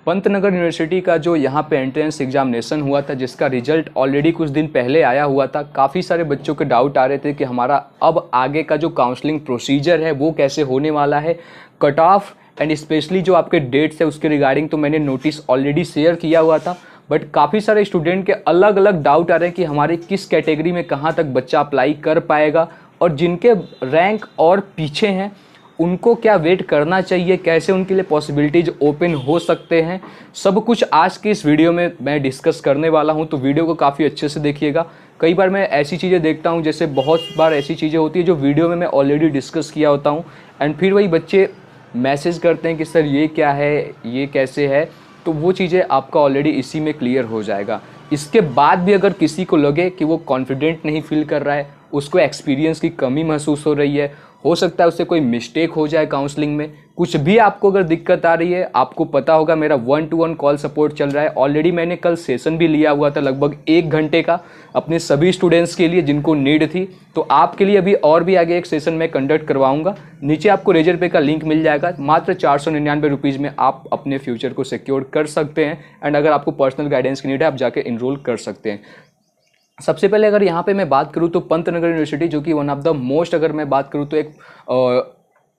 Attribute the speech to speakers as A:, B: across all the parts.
A: Pantnagar university का जो यहाँ पे एंट्रेंस एग्जामिनेशन हुआ था, जिसका रिजल्ट ऑलरेडी कुछ दिन पहले आया हुआ था। काफ़ी सारे बच्चों के डाउट आ रहे थे कि हमारा अब आगे का जो काउंसलिंग प्रोसीजर है वो कैसे होने वाला है, कट ऑफ एंड स्पेशली जो आपके डेट्स है उसके रिगार्डिंग तो मैंने नोटिस ऑलरेडी शेयर किया हुआ था। बट काफ़ी सारे स्टूडेंट के अलग अलग डाउट आ रहे हैं कि हमारे किस कैटेगरी में कहाँ तक बच्चा अप्लाई कर पाएगा, और जिनके रैंक और पीछे हैं उनको क्या वेट करना चाहिए, कैसे उनके लिए पॉसिबिलिटीज़ ओपन हो सकते हैं। सब कुछ आज के इस वीडियो में मैं डिस्कस करने वाला हूं, तो वीडियो को काफ़ी अच्छे से देखिएगा। कई बार मैं ऐसी चीज़ें देखता हूं, जैसे बहुत बार ऐसी चीज़ें होती है जो वीडियो में मैं ऑलरेडी डिस्कस किया होता हूं, एंड फिर वही बच्चे मैसेज करते हैं कि सर ये क्या है, ये कैसे है। तो वो चीज़ें आपका ऑलरेडी इसी में क्लियर हो जाएगा। इसके बाद भी अगर किसी को लगे कि वो कॉन्फिडेंट नहीं फील कर रहा है, उसको एक्सपीरियंस की कमी महसूस हो रही है, हो सकता है उससे कोई मिस्टेक हो जाए काउंसलिंग में, कुछ भी आपको अगर दिक्कत आ रही है, आपको पता होगा मेरा 1-to-1 कॉल सपोर्ट चल रहा है। ऑलरेडी मैंने कल सेशन भी लिया हुआ था लगभग 1 घंटे का अपने सभी स्टूडेंट्स के लिए जिनको नीड थी। तो आपके लिए अभी और भी आगे एक सेशन मैं कंडक्ट करवाऊंगा। नीचे आपको रेजर पे का लिंक मिल जाएगा। मात्र 499 रुपीज़ में आप अपने फ्यूचर को सिक्योर कर सकते हैं, एंड अगर आपको पर्सनल गाइडेंस की नीड है आप जाके इनरोल कर सकते हैं। सबसे पहले अगर यहाँ पे मैं बात करूँ तो पंतनगर यूनिवर्सिटी, जो कि वन ऑफ द मोस्ट, अगर मैं बात करूँ तो एक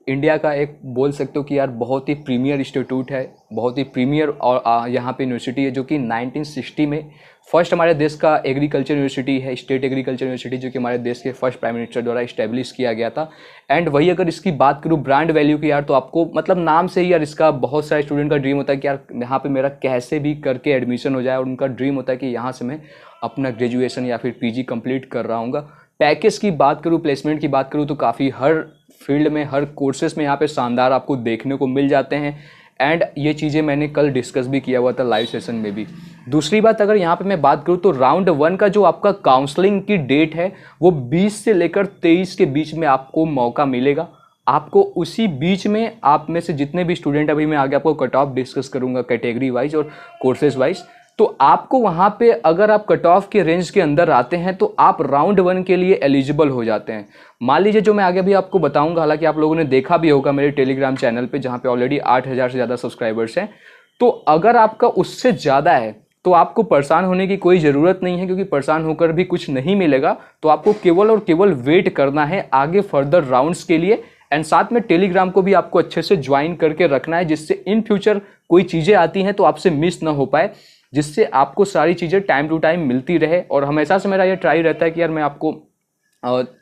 A: इंडिया का एक बोल सकते हो कि यार बहुत ही प्रीमियर इंस्टीट्यूट है, बहुत ही प्रीमियर और यहाँ पे यूनिवर्सिटी है, जो कि 1960 में फर्स्ट हमारे देश का एग्रीकल्चर यूनिवर्सिटी है, स्टेट एग्रीकल्चर यूनिवर्सिटी, जो कि हमारे देश के फर्स्ट प्राइम मिनिस्टर द्वारा इस्टेब्लिश किया गया था। एंड वही अगर इसकी बात करूँ ब्रांड वैल्यू की यार, तो आपको मतलब नाम से ही यार इसका बहुत सारे स्टूडेंट का ड्रीम होता है कि यार यहाँ पे मेरा कैसे भी करके एडमिशन हो जाए, और उनका ड्रीम होता है कि यहाँ से मैं अपना ग्रेजुएशन या फिर पीजी कंप्लीट कर रहा हूँ। पैकेज की बात करूँ, प्लेसमेंट की बात करूँ, तो काफ़ी हर फील्ड में, हर कोर्सेज में यहाँ पे शानदार आपको देखने को मिल जाते हैं। एंड ये चीज़ें मैंने कल डिस्कस भी किया हुआ था लाइव सेशन में भी। दूसरी बात अगर यहाँ पे मैं बात करूँ तो राउंड 1 का जो आपका काउंसलिंग की डेट है वो 20 से लेकर 23 के बीच में आपको मौका मिलेगा। आपको उसी बीच में, आप में से जितने भी स्टूडेंट, अभी मैं आगे आपको कट ऑफ डिस्कस करूँगा कैटेगरी वाइज और कोर्सेज वाइज, तो आपको वहाँ पे अगर आप कट ऑफ के रेंज के अंदर आते हैं तो आप राउंड 1 के लिए एलिजिबल हो जाते हैं। मान लीजिए, जो मैं आगे भी आपको बताऊंगा, हालांकि आप लोगों ने देखा भी होगा मेरे टेलीग्राम चैनल पे, जहाँ पे ऑलरेडी 8000 से ज़्यादा सब्सक्राइबर्स हैं। तो अगर आपका उससे ज़्यादा है तो आपको परेशान होने की कोई ज़रूरत नहीं है, क्योंकि परेशान होकर भी कुछ नहीं मिलेगा। तो आपको केवल और केवल वेट करना है आगे फर्दर राउंड्स के लिए, एंड साथ में टेलीग्राम को भी आपको अच्छे से ज्वाइन करके रखना है, जिससे इन फ्यूचर कोई चीज़ें आती हैं तो आपसे मिस ना हो पाए, जिससे आपको सारी चीज़ें टाइम टू टाइम मिलती रहे। और हमेशा से मेरा ये ट्राई रहता है कि यार मैं आपको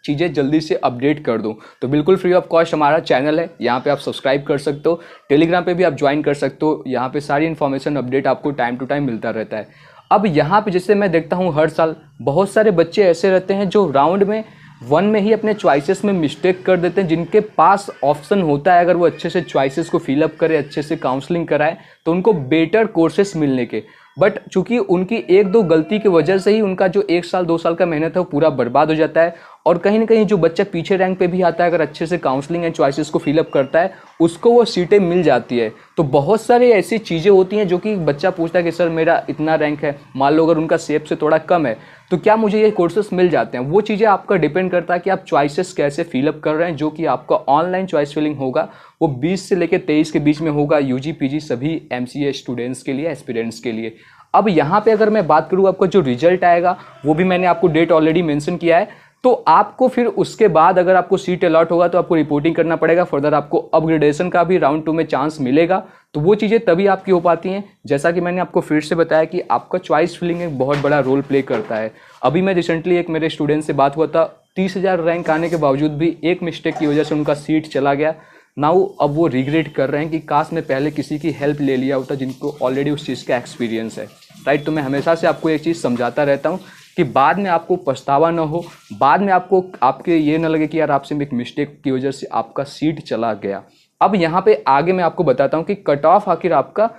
A: चीज़ें जल्दी से अपडेट कर दूं। तो बिल्कुल फ्री ऑफ कॉस्ट हमारा चैनल है, यहाँ पे आप सब्सक्राइब कर सकते हो, टेलीग्राम पे भी आप ज्वाइन कर सकते हो। यहाँ पे सारी इन्फॉर्मेशन अपडेट आपको टाइम टू टाइम मिलता रहता है। अब यहाँ पे जैसे मैं देखता हूँ हर साल बहुत सारे बच्चे ऐसे रहते हैं जो राउंड में 1 में ही अपने चॉइसेस में मिस्टेक कर देते हैं, जिनके पास ऑप्शन होता है, अगर वो अच्छे से चॉइसेस को फिलअप करे, अच्छे से काउंसलिंग कराए, तो उनको बेटर कोर्सेस मिलने के। बट चूंकि उनकी 1-2 गलती की वजह से ही उनका जो 1 साल 2 साल का मेहनत है वो पूरा बर्बाद हो जाता है। और कहीं ना कहीं जो बच्चा पीछे रैंक पे भी आता है, अगर अच्छे से काउंसलिंग एंड चॉइसेस को फिलअप करता है, उसको वो सीटें मिल जाती है। तो बहुत सारी ऐसी चीज़ें होती हैं जो कि बच्चा पूछता है कि सर मेरा इतना रैंक है, मान लो अगर उनका सेप से थोड़ा कम है, तो क्या मुझे ये कोर्सेस मिल जाते हैं। वो चीज़ें आपका डिपेंड करता है कि आप चॉइसेस कैसे फिलअप कर रहे हैं, जो कि आपका ऑनलाइन चॉइस फिलिंग होगा वो 20 से लेकर 23 के बीच में होगा, यूजी पीजी सभी एमसीए स्टूडेंट्स के लिए, एस्पिरेंट्स के लिए। अब यहाँ पे अगर मैं बात करूँ, आपका जो रिजल्ट आएगा वो भी मैंने आपको डेट ऑलरेडी मेंशन किया है। तो आपको फिर उसके बाद अगर आपको सीट अलॉट होगा तो आपको रिपोर्टिंग करना पड़ेगा, फर्दर आपको अपग्रेडेशन का भी राउंड 2 में चांस मिलेगा। तो वो चीज़ें तभी आपकी हो पाती हैं। जैसा कि मैंने आपको फिर से बताया कि आपका चॉइस फिलिंग एक बहुत बड़ा रोल प्ले करता है। अभी मैं रिसेंटली एक मेरे स्टूडेंट से बात हुआ था, 30,000 रैंक आने के बावजूद भी एक मिस्टेक की वजह से उनका सीट चला गया। नाउ अब वो रिग्रेट कर रहे हैं कि काश मैं पहले किसी की हेल्प ले लिया होता जिनको ऑलरेडी उस चीज़ का एक्सपीरियंस है, राइट। तो मैं हमेशा से आपको एक चीज़ समझाता रहता हूँ कि बाद में आपको पछतावा ना हो, बाद में आपको आपके ये ना लगे कि यार आपसे एक मिस्टेक की वजह से आपका सीट चला गया। अब यहाँ पे आगे मैं आपको बताता हूँ कि कट ऑफ आखिर आपका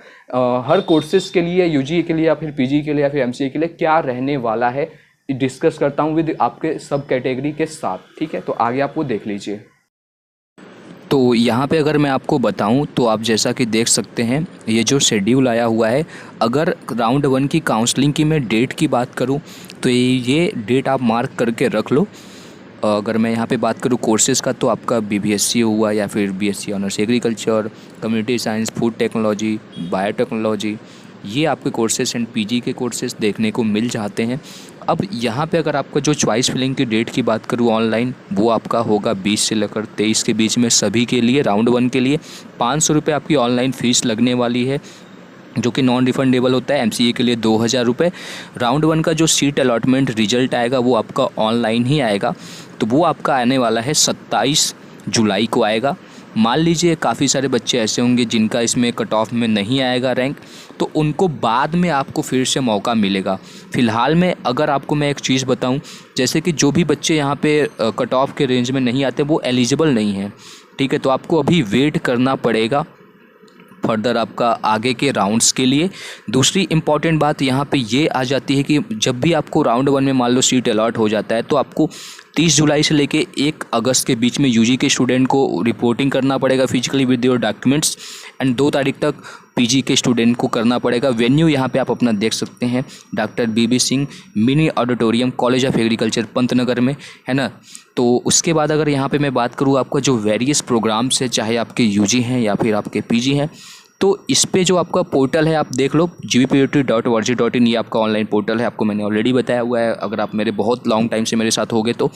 A: हर कोर्सेज के लिए, यूजी के लिए या फिर पीजी के लिए या फिर एमसीए के लिए क्या रहने वाला है, डिस्कस करता हूँ विद आपके सब कैटेगरी के साथ, ठीक है। तो आगे आप वो देख लीजिए। तो यहाँ पे अगर मैं आपको बताऊँ तो आप जैसा कि देख सकते हैं ये जो शेड्यूल आया हुआ है, अगर राउंड 1 की काउंसलिंग की मैं डेट की बात करूँ तो ये डेट आप मार्क करके रख लो। अगर मैं यहाँ पे बात करूँ कोर्सेज़ का, तो आपका बीबीएससी हुआ या फिर BSc honours agriculture, community science, food technology, biotechnology, ये आपके कोर्सेज़ एंड पीजी के कोर्सेज़ देखने को मिल जाते हैं। अब यहाँ पे अगर आपका जो चॉइस फिलिंग की डेट की बात करूँ ऑनलाइन, वो आपका होगा 20 से लेकर 23 के बीच में सभी के लिए। राउंड 1 के लिए 500 रुपये आपकी ऑनलाइन फ़ीस लगने वाली है, जो कि नॉन रिफंडेबल होता है। एमसीए के लिए 2000 रुपये। राउंड 1 का जो सीट अलॉटमेंट रिजल्ट आएगा वो आपका ऑनलाइन ही आएगा, तो वो आपका आने वाला है 27 जुलाई को आएगा। मान लीजिए काफ़ी सारे बच्चे ऐसे होंगे जिनका इसमें कट ऑफ में नहीं आएगा रैंक, तो उनको बाद में आपको फिर से मौका मिलेगा। फ़िलहाल में अगर आपको मैं एक चीज़ बताऊं, जैसे कि जो भी बच्चे यहाँ पे कट ऑफ के रेंज में नहीं आते वो एलिजिबल नहीं हैं, ठीक है। तो आपको अभी वेट करना पड़ेगा फर्दर आपका आगे के राउंड्स के लिए। दूसरी इम्पॉर्टेंट बात यहाँ पे ये आ जाती है कि जब भी आपको राउंड 1 में मान लो सीट अलॉट हो जाता है, तो आपको 30 जुलाई से लेके 1 अगस्त के बीच में यूजी के स्टूडेंट को रिपोर्टिंग करना पड़ेगा physically with your documents, and 2 तारीख तक पीजी के स्टूडेंट को करना पड़ेगा। वेन्यू यहाँ पे आप अपना देख सकते हैं, doctor B B Singh mini auditorium, college of agriculture, Pantnagar में, है ना। तो उसके बाद अगर यहाँ पे मैं बात करूँ आपका जो वेरियस प्रोग्राम्स है, चाहे आपके यूजी हैं या फिर आपके पीजी हैं, तो इस पे जो आपका पोर्टल है आप देख लो, gbput.org.in, ये आपका ऑनलाइन पोर्टल है, आपको मैंने ऑलरेडी बताया हुआ है अगर आप मेरे बहुत लॉन्ग टाइम से मेरे साथ होगे तो,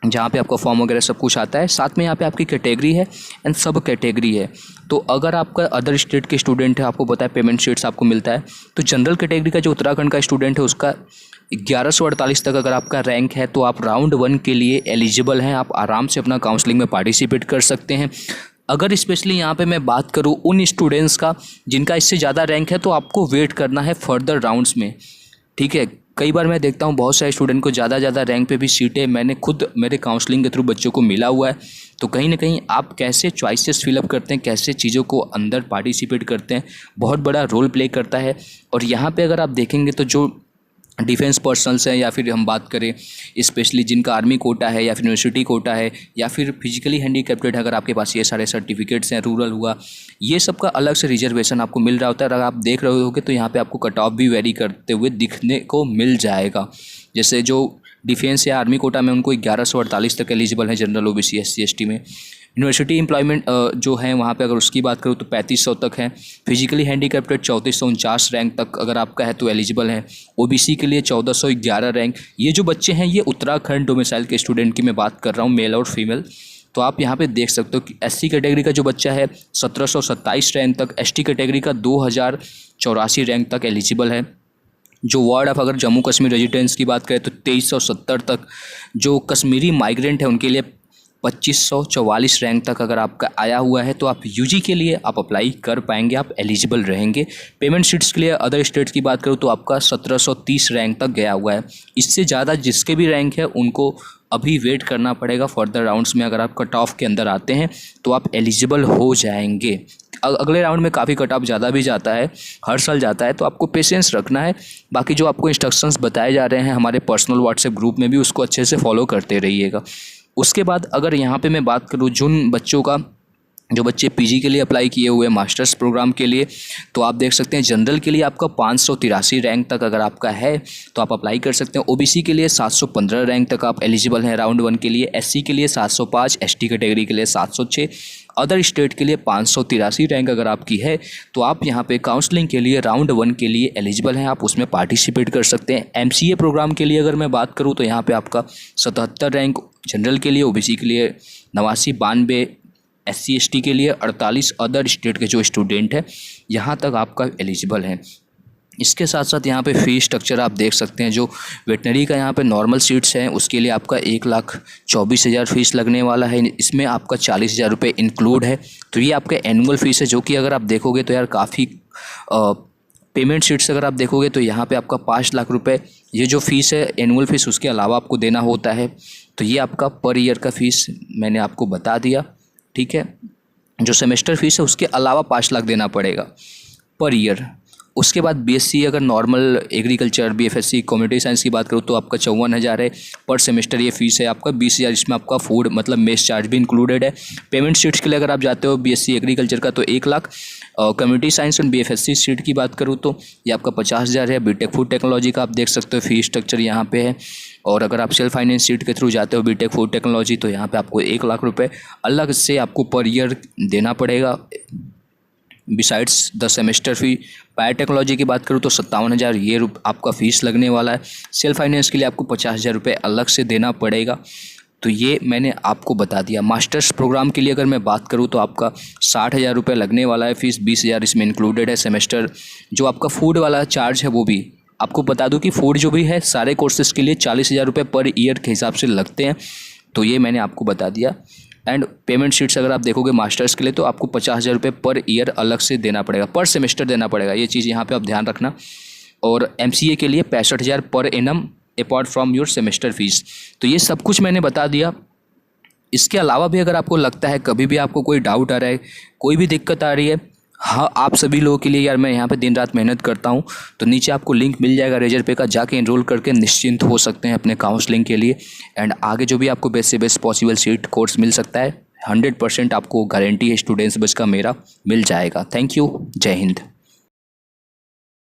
A: जहाँ पे आपका फॉर्म वगैरह सब कुछ आता है। साथ में यहाँ पे आपकी कैटेगरी है एंड सब कैटेगरी है। तो अगर आपका अदर स्टेट के स्टूडेंट है, आपको पता है पेमेंट शीट्स आपको मिलता है, तो जनरल कैटेगरी का जो उत्तराखंड का स्टूडेंट है उसका 1148 तक अगर आपका रैंक है तो आप राउंड 1 के लिए एलिजिबल हैं, आप आराम से अपना काउंसलिंग में पार्टिसिपेट कर सकते हैं। अगर स्पेशली यहाँ पे मैं बात करूँ उन स्टूडेंट्स का जिनका इससे ज़्यादा रैंक है, तो आपको वेट करना है फर्दर राउंड्स में, ठीक है। कई बार मैं देखता हूँ बहुत सारे स्टूडेंट को ज़्यादा रैंक पे भी सीटें मैंने खुद मेरे काउंसलिंग के थ्रू बच्चों को मिला हुआ है। तो कहीं ना कहीं आप कैसे चॉइसेस फिलअप करते हैं, कैसे चीज़ों को अंदर पार्टिसिपेट करते हैं, बहुत बड़ा रोल प्ले करता है। और यहाँ पे अगर आप देखेंगे तो जो डिफेंस पर्सनल्स हैं, या फिर हम बात करें स्पेशली जिनका आर्मी कोटा है या फिर यूनिवर्सिटी कोटा है या फिर फिजिकली हैंडीकैप्टेड, अगर आपके पास ये सारे सर्टिफिकेट्स हैं, रूरल हुआ, ये सब का अलग से रिजर्वेशन आपको मिल रहा होता है। अगर आप देख रहे होगे तो यहाँ पे आपको कट ऑफ भी वेरी करते हुए दिखने को मिल जाएगा। जैसे जो डिफेंस या आर्मी कोटा में उनको 1148 तक एलिजिबल है जनरल, ओबीसी, एससी, एसटी में। यूनिवर्सिटी एम्प्लॉयमेंट जो है वहाँ पे अगर उसकी बात करूँ तो 3500 तक है। फिजिकली हैंडीकैप्टेड 3449 रैंक तक अगर आपका है तो एलिजिबल है। ओबीसी के लिए 1411 रैंक। ये जो बच्चे हैं ये उत्तराखंड डोमिसाइल के स्टूडेंट की मैं बात कर रहा हूँ, मेल और फीमेल। तो आप यहाँ पे देख सकते हो कि एससी कैटेगरी का जो बच्चा है 1727 रैंक तक, एसटी कैटेगरी का 2084 रैंक तक एलिजिबल है। जो वार्ड ऑफ अगर जम्मू कश्मीर रेजिडेंट्स की बात करें तो 2370 तक, जो कश्मीरी माइग्रेंट है उनके लिए 2544 रैंक तक अगर आपका आया हुआ है तो आप यूजी के लिए आप अप्लाई कर पाएंगे, आप एलिजिबल रहेंगे। पेमेंट शीट्स के लिए अदर स्टेट्स की बात करूँ तो आपका 1730 रैंक तक गया हुआ है। इससे ज़्यादा जिसके भी रैंक है उनको अभी वेट करना पड़ेगा फर्दर राउंड्स में। अगर आप कट ऑफ के अंदर आते हैं तो आप एलिजिबल हो जाएंगे। अगले राउंड में काफ़ी कट ऑफ ज़्यादा भी जाता है, हर साल जाता है, तो आपको पेशेंस रखना है। बाकी जो आपको इंस्ट्रक्शंस बताए जा रहे हैं हमारे पर्सनल व्हाट्सएप ग्रुप में भी, उसको अच्छे से फॉलो करते रहिएगा। उसके बाद अगर यहाँ पे मैं बात करूँ जिन बच्चों का, जो बच्चे पीजी के लिए अप्लाई किए हुए मास्टर्स प्रोग्राम के लिए, तो आप देख सकते हैं जनरल के लिए आपका 583 रैंक तक अगर आपका है तो आप अप्लाई कर सकते हैं। ओबीसी के लिए 715 रैंक तक आप एलिजिबल हैं राउंड 1 के लिए। एससी के लिए 705, एसटी कैटेगरी के लिए 706, अदर स्टेट के लिए 583 रैंक अगर आपकी है तो आप यहाँ पे काउंसलिंग के लिए राउंड 1 के लिए एलिजिबल हैं, आप उसमें पार्टिसिपेट कर सकते हैं। एमसीए प्रोग्राम के लिए अगर मैं बात करूँ तो यहाँ पे आपका 77 रैंक जनरल के लिए, ओबीसी के लिए 89, 92, एससी एसटी के लिए 48, अदर स्टेट के जो स्टूडेंट हैं यहाँ तक आपका एलिजिबल है। इसके साथ साथ यहाँ पे फ़ी स्ट्रक्चर आप देख सकते हैं। जो वेटनरी का यहाँ पे नॉर्मल सीट्स हैं उसके लिए आपका 1,24,000 फीस लगने वाला है। इसमें आपका 40,000 रुपये इंक्लूड है। तो ये आपका एनुअल फीस है, जो कि अगर आप देखोगे तो यार काफ़ी पेमेंट शीट्स अगर आप देखोगे तो यहाँ पे आपका 5 लाख रुपए ये जो फ़ीस है एनुअल फीस, उसके अलावा आपको देना होता है। तो ये आपका पर ईयर का फ़ीस मैंने आपको बता दिया, ठीक है। जो सेमेस्टर फीस है उसके अलावा 5 लाख देना पड़ेगा पर ईयर। उसके बाद बीएससी अगर normal agriculture, BFSc, community science की बात करूँ तो आपका 54,000 है पर सेमेस्टर। ये फीस है आपका 20,000, इसमें आपका फूड मतलब मेस चार्ज भी इंक्लूडेड है। पेमेंट शीट्स के लिए अगर आप जाते हो बीएससी एग्रीकल्चर का तो 1 लाख,
B: और community science and BFSC seat की बात करूँ तो ये आपका 50,000 है। बीटेक फूड टेक्नोलॉजी का आप देख सकते हो फी स्ट्रक्चर यहाँ पे है। और अगर आप सेल्फ फाइनेंस सीट के थ्रू जाते हो बीटेक फूड टेक्नोलॉजी तो यहाँ पे आपको 1 लाख रुपए अलग से आपको पर ईयर देना पड़ेगा besides the semester fee. Biotechnology की बात करूँ तो 57,000 ये आपका फ़ीस लगने वाला है। सेल्फ फाइनेंस के लिए आपको 50,000 रुपये अलग से देना पड़ेगा। तो ये मैंने आपको बता दिया। मास्टर्स प्रोग्राम के लिए अगर मैं बात करूँ तो आपका 60,000 रुपये लगने वाला है फ़ीस, 20,000 इसमें इंक्लूडेड है सेमेस्टर। जो आपका फूड वाला चार्ज है वो भी आपको बता दूँ कि फूड जो भी है सारे कोर्सेज़ के लिए 40,000 रुपये पर ईयर के हिसाब से लगते हैं। तो ये मैंने आपको बता दिया। एंड पेमेंट शीट्स अगर आप देखोगे मास्टर्स के लिए तो आपको 50,000 रुपये पर ईयर अलग से देना पड़ेगा, पर सेमेस्टर देना पड़ेगा। ये चीज़ यहाँ पे आप ध्यान रखना। और MCA के लिए 65,000 per annum apart from your semester fees. तो ये सब कुछ मैंने बता दिया। इसके अलावा भी अगर आपको लगता है कभी भी आपको कोई डाउट आ रहा है, कोई भी दिक्कत आ रही है, हाँ आप सभी लोगों के लिए यार मैं यहाँ पे दिन रात मेहनत करता हूँ, तो नीचे आपको लिंक मिल जाएगा रेजर पे का, जाके एनरोल करके निश्चिंत हो सकते हैं अपने काउंसलिंग के लिए। एंड आगे जो भी आपको बेस्ट से बेस्ट पॉसिबल सीट कोर्स मिल सकता है 100% आपको गारंटी है स्टूडेंट्स बस का मेरा मिल जाएगा। थैंक यू, जय हिंद।